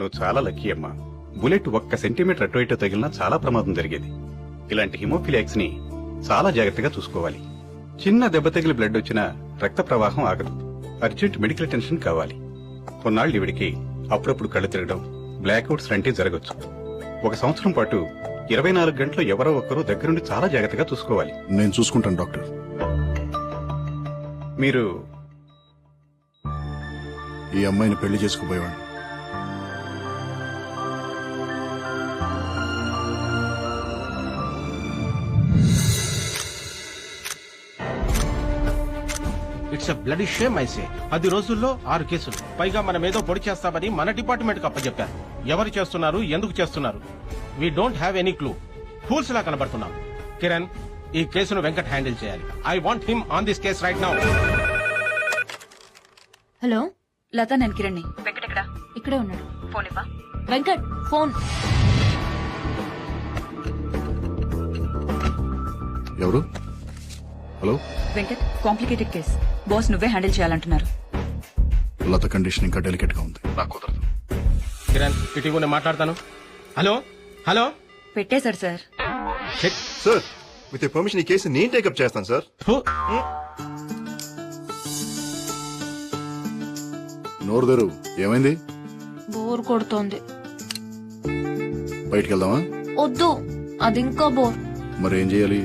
నువ్వు చాలా లక్కీ అమ్మా. బుల్లెట్ 1 సెంటీమీటర్ అటు ఇటు తగిలినా చాలా ప్రమాదం జరిగేది. ఇలాంటి హిమోఫిలియాక్స్ ని చాలా జాగ్రత్తగా చూసుకోవాలి. చిన్న దెబ్బ తగిలి బ్లడ్ వచ్చినా రక్త ప్రవాహం ఆగదు. అర్జెంట్ మెడికల్ అటెన్షన్ కావాలి. కొన్నాళ్ళు ఇవిడికి అప్పుడప్పుడు కళ్ళు తిరగడం, బ్లాక్అవుట్స్ లాంటివి జరగచ్చు. 1 సంవత్సరం పాటు 24 గంటలు ఎవరో ఒకరు దగ్గరుండి చాలా జాగ్రత్తగా చూసుకోవాలి. నేను చూసుకుంటాను డాక్టర్. మీరు ఈ అమ్మాయిని పెళ్లి చేసుకుపోయేవాడిని. It's a bloody shame I say. 10 రోజుల్లో 6 కేసులు, పైగా మనం ఏదో పొడి చేస్తామని మన డిపార్ట్మెంట్ కి అప్పచెప్పారు. ఎవరు చేస్తున్నారు, ఎందుకు చేస్తున్నారు? We don't have any clue. Fools లా కనబడుతున్నాం. కిరణ్, ఈ కేసును వెంకట్ హ్యాండిల్ చేయాలి. I want him on this case right now. Hello Latha, నేను కిరణ్ని. వెంకట్ ఎక్కడా? ఇక్కడే ఉన్నాడు. ఫోన్ ఇవ్వా. వెంకట్ ఫోన్. ఎవరు? Hello Venkat, complicated case. Boss నువ్వే హ్యాండిల్ చేయాలంటున్నారు. లత కండిషన్ ఇంకా డెలికేట్ గా ఉంది, నాకు కుదరదు. కిరణ్, ఇటీవల నేను మాట్లాడతాను. Hello hello. పెట్టేశారు సార్. సార్, విత్ పర్మిషన్ ఈ కేసు నేను టేకప్ చేస్తాను సార్. నోరు తెరు. ఏమైంది? బోర్ కొడుతోంది. బయటికి వెళ్దామా? వద్దు, అది ఇంకా బోర్. మరి ఏం చేయాలి?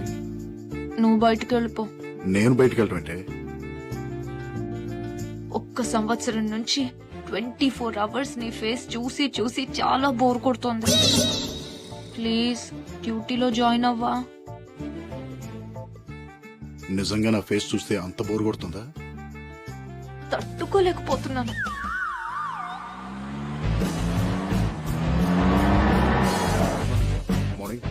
నువ్వు బయటికి వెళ్ళిపో. నేను బయటికి వెళ్ళటం అంటే? 1 సంవత్సరం నుంచి 24 అవర్స్ నీ ఫేస్ చూసి చూసి చాలా బోర్ కొడుతోంది. ప్లీజ్ డ్యూటీలో జాయిన్ అవ్వా. నిజంగా నా ఫేస్ చూస్తే అంత బోర్ కొడుతుందా? తట్టుకోలేకపోతున్నాను. మార్నింగ్.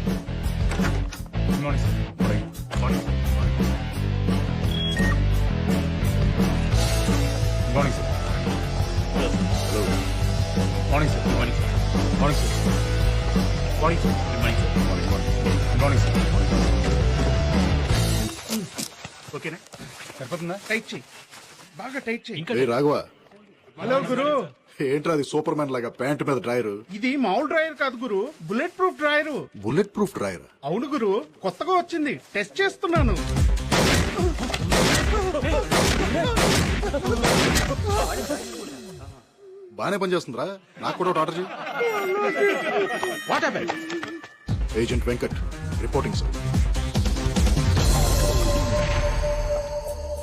ఓకేనా? సరిపోతుందా? టైట్ చెయ్యి, బాగా టైట్ చెయ్యి. ఏ రాఘవ, హలో గురు, ఏంట్రా అది సూపర్ మ్యాన్ లాగా ప్యాంట్ మీద డ్రాయర్? ఇది మామూలు డ్రాయర్ కాదు గురు, bullet proof drawer. Bullet proof drawer? అవును గురు, కొత్తగా వచ్చింది, టెస్ట్ చేస్తున్నాను. బానే పనిచేస్తుందిరా. నాకు కూడా ఒకటి ఆర్డర్ చేయి. What happened? Agent Venkat reporting sir.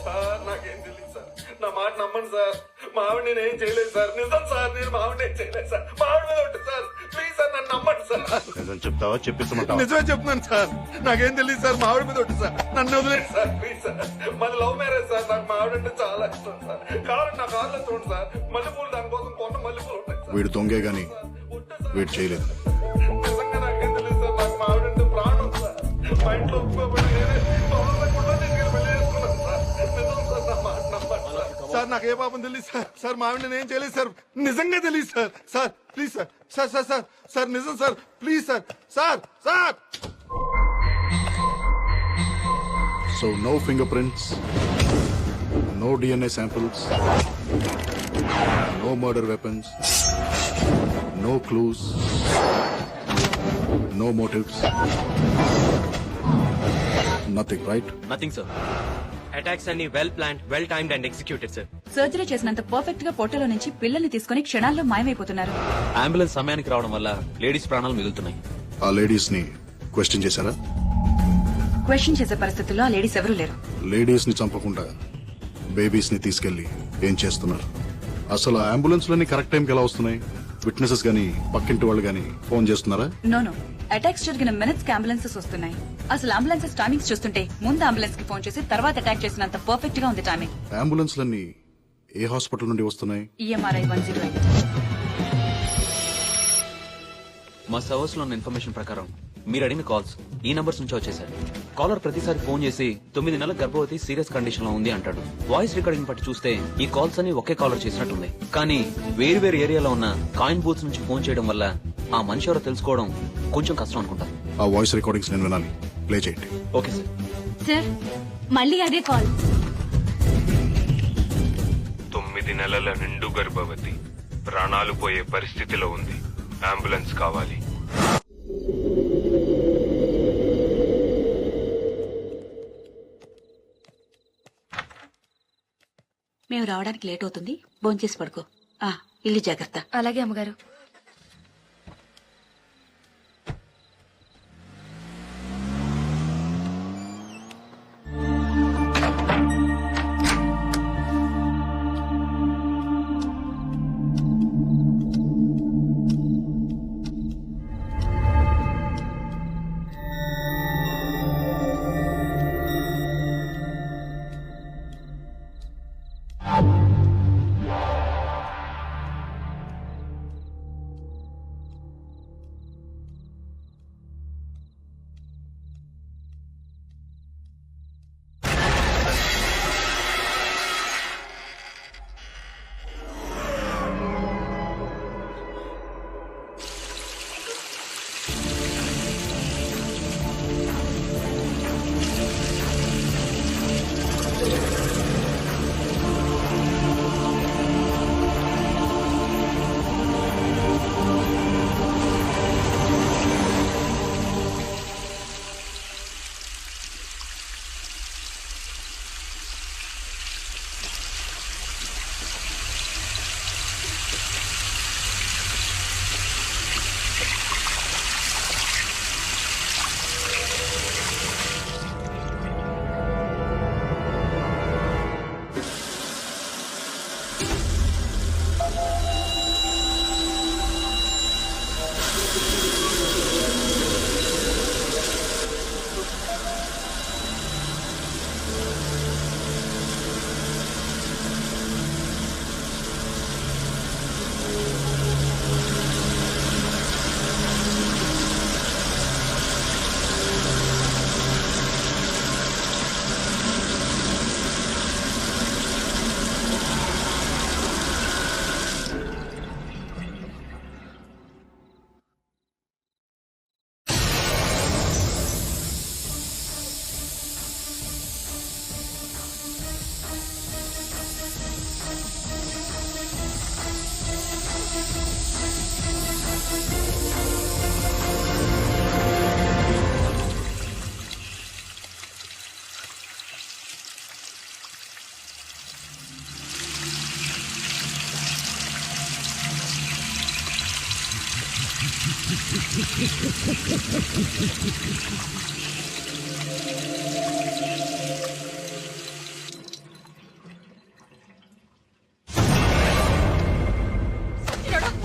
Sir, నాకేం తెలియదు సార్. నా మాట నమ్మండి సార్. మా ఆవిడ నేను ఏం చేయలేదు సార్. నిజం సార్, నేను మా ఆవిడ ఏం చేయలేదు సార్. మా ఆవిడ మీద ఉంటుంది సార్. ప్లీజ్ సార్, నన్ను నమ్మండి సార్. నిజం చెప్తావా చెప్పిస్తామంటావా? నిజమే చెప్తున్నాను సార్. నాకేం తెలియదు సార్. మా ఆవిడ మీద ఉంటుంది సార్. నన్ను వదిలేండి సార్, ప్లీజ్ సార్. మాది లవ్ మ్యారేజ్ సార్. నాకు మా ఆవిడ అంటే చాలా ఇష్టం సార్. కావాలంటే నా కాళ్ళు చూడండి సార్. మల్లెపూలు దానికోసం కొన్న మల్లెపూలు ఉంటాయి సార్. వీడు దొంగే గాని వీడు చేయలేదు. నిజంగా నాకేం తెలియదు సార్. నాకు మా ఆవిడ అంటే ప్రాణం సార్. మా ఇంట్లో ఒప్పుకోబడి నేనే తొందరగా తీసుకెళ్ళి పెళ్లి చేసుకున్నాను సార్. నిజం సార్, నా మాట నమ్మండి సార్. సార్, నాకు ఏ పాపం తెలియదు సార్. సార్, మా ఆవిడ నేను ఏం చేయలేదు సార్. నిజంగా తెలియదు sir. Sir please sir. Sir sir sir sir నిజం sir. Please sir. Sir sir. So no fingerprints, no DNA samples, no murder weapons, no clues, no motives, nothing, right? Nothing sir. Attacks అన్ని well planned, well timed and executed sir. Surgery చేసినంత perfect గా పొట్టలో నుంచి పిల్లల్ని తీసుకుని క్షణాల్లో మాయమైపోతున్నారు. Ambulance సమయానికి రావడం వల్ల లేడీస్ ప్రాణాలు మిగులుతున్నాయి. ఆ లేడీస్ ని క్వశ్చన్ చేశారా? క్వశ్చన్ చేసే పరిస్థితుల్లో ఆ లేడీస్ ఎవరూ లేరు. లేడీస్ ని చంపకుండా బేబీస్ ని తీసుకెళ్లి ఏం చేస్తున్నారు? అసలు అంబులెన్స్ లన్నీ కరెక్ట్ టైంకి ఎలా వస్తున్నాయి? విట్నెసెస్ గానీ పక్కింటి వాళ్ళు గానీ ఫోన్ చేస్తున్నారా? నో, అటాక్స్ జరిగిన మినిట్స్ కి అంబులెన్సెస్ వస్తున్నాయి. అసలు అంబులెన్సెస్ టైమింగ్స్ చూస్తుంటే ముందు అంబులెన్స్ కి ఫోన్ చేసి తర్వాత అటాక్ చేసినంత పర్ఫెక్ట్ గా ఉంది టైమింగ్. అంబులెన్స్ లన్నీ ఏ హాస్పిటల్ నుండి వస్తున్నాయి? EMRI 108. మా సర్వర్స్ లో ఉన్న ఇన్ఫర్మేషన్ ప్రకారం మీరు అడిగిన కాల్స్ ఈ నంబర్స్ నుంచి వచ్చేసారు. కాలర్ ప్రతిసారి ఫోన్ చేసి 9 నెలల గర్భవతి సీరియస్ కండిషన్ లో ఉంది అంటాడు. వాయిస్ రికార్డింగ్ బట్టి చూస్తే ఈ కాల్స్ అని ఒకే కాలర్ చేసినట్టుంది. కానీ వేరు వేరు ఏరియాలో ఉన్న కాయిన్ బూత్స్ నుంచి ఫోన్ చేయడం వల్ల ఆ మనిషి ఎవరో తెలుసుకోవడం కొంచెం కష్టం అనుకుంటా. ఆ వాయిస్ రికార్డింగ్స్ నేను వినాలి. ప్లే చేయండి. Okay sir. సార్, మళ్ళీ అదే కాల్. 9 నెలల నిండు గర్భవతి ప్రాణాలు పోయే పరిస్థితిలో ఉంది. అంబులెన్స్ కావాలి. మేము రావడానికి లేట్ అవుతుంది, భోంచేసి పడుకో. ఇల్లు జాగ్రత్త. అలాగే అమ్మగారు.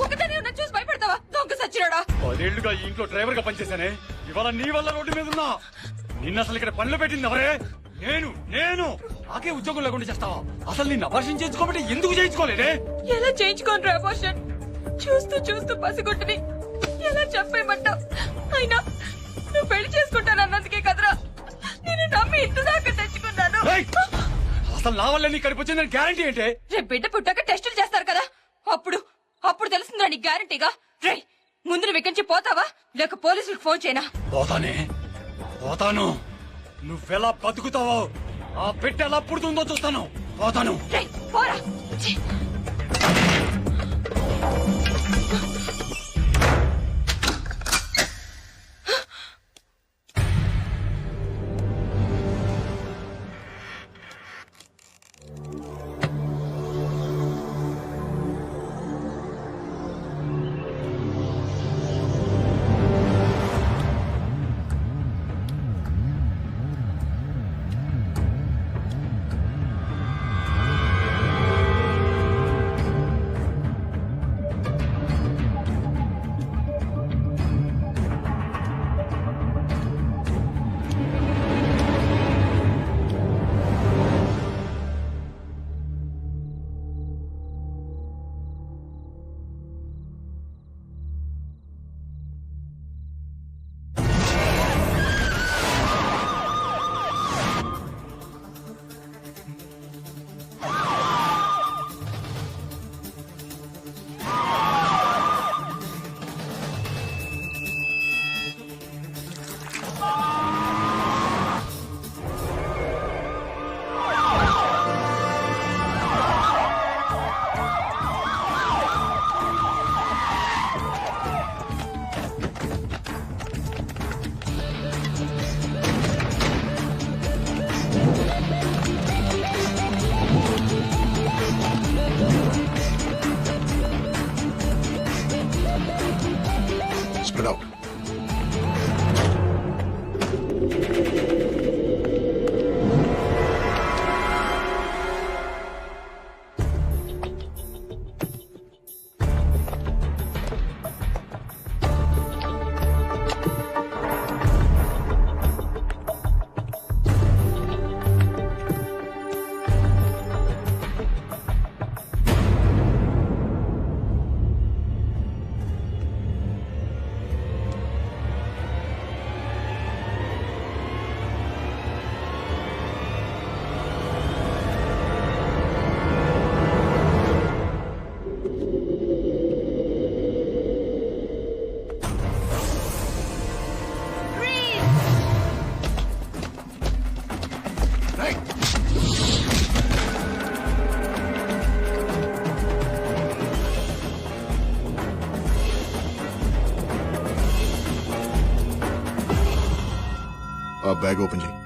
ఒకదాని ఉన్న చూసి భయపడతావా? దొంగ సచ్చినాడా? 10 ఏళ్లుగా ఈ ఇంట్లో డ్రైవర్ గా పనిచేశానే. ఇవాళ నీ వల్ల రోడ్డు మీద ఉన్నా. నిన్న అసలు ఇక్కడ పనిలో పెట్టింది ఎవరే? నేను నాకే ఉద్యోగం లేకుండా చేస్తావా? అసలు నిన్ను అపర్షన్ చేసుకోబట్టి ఎందుకు చేయించుకోలేదే? ఎలా చేయించుకోండి అబార్షన్? చూస్తూ చూస్తూ పసిగొట్టుని ఎలా చెప్పేయమంటావు? అయినా నువ్వు పెళ్లి చేసుకుంటానన్నందుకే కదరా నేను నమ్మి ఇంత దాకా తెచ్చుకున్నాను. ఏయ్! అసలు నా వల్ల నీకు కడిపొచ్చిందని గ్యారంటీ ఏంటే? రేపు బిడ్డ పుట్టాక టెస్టులు చేస్తారు కదా, అప్పుడు తెలుస్తుందా నీకు గ్యారంటీగా? రే ముందు నువ్వు ఇక్కడి నుంచి పోతావా లేక పోలీసులకు ఫోన్ చేయనా? పోతాను. నువ్వెలా బతుకుతావో, ఆ పెట్టె ఎలా పుడుతుందో చూస్తాను. పోతాను. రేయ్, పోరా. ఛీ. బ్యాగ్ ఓపెన్ చేయి.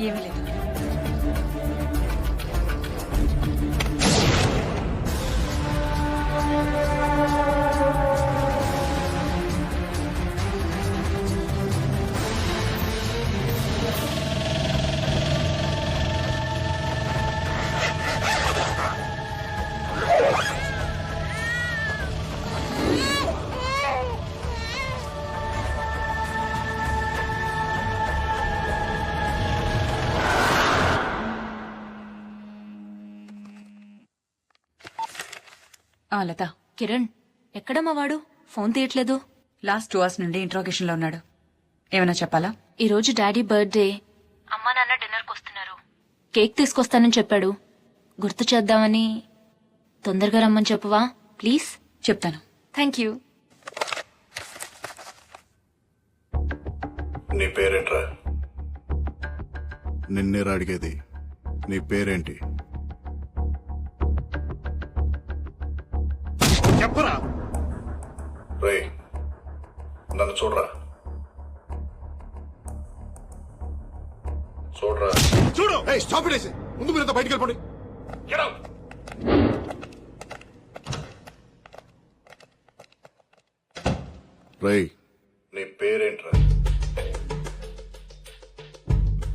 ఏమీ లేదు. లత, కిరణ్ ఎక్కడమ్మా వాడు? ఫోన్ తీయట్లేదు. లాస్ట్ 2 hours నుండి ఇంట్రాగేషన్ లో ఉన్నాడు. ఏమైనా చెప్పాలా? ఈ రోజు డాడీ బర్త్డే. అమ్మా నాన్న డిన్నర్కి వస్తున్నారు. కేక్ తీసుకొస్తానని చెప్పాడు. గుర్తు చేద్దామని. తొందరగా రమ్మని చెప్పవా ప్లీజ్? చెప్తాను. Thank you. నీ పేరేంట్రా? నిన్నేరా అడిగేది. నీ పేరేంటి? చెప్పరా? రే, నన్ను చూడరా. చూడరా. చూడు. Stop it. ముందు మీరంతా బయటికి వెళ్ళిపోండి. రే, నీ పేరేంట్రా?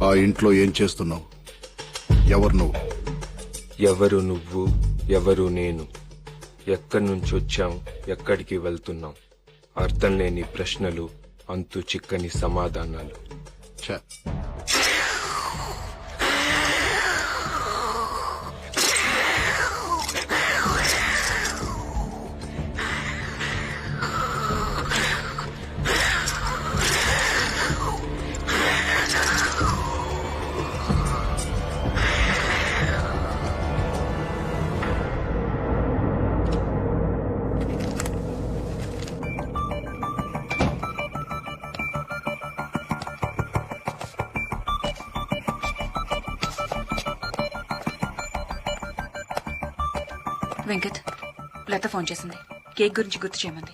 ఆ ఇంట్లో ఏం చేస్తున్నావు? ఎవరు నువ్వు? ఎవరు నువ్వు, ఎవరు నేను, ఎక్కడి నుంచి వచ్చాం, ఎక్కడికి వెళ్తున్నాం, అర్థం లేని ప్రశ్నలు, అంతు చిక్కని సమాధానాలు. ఛ, వెంకట్, లత ఫోన్ చేసింది. కేక్ గురించి గుర్తు చేయమంది.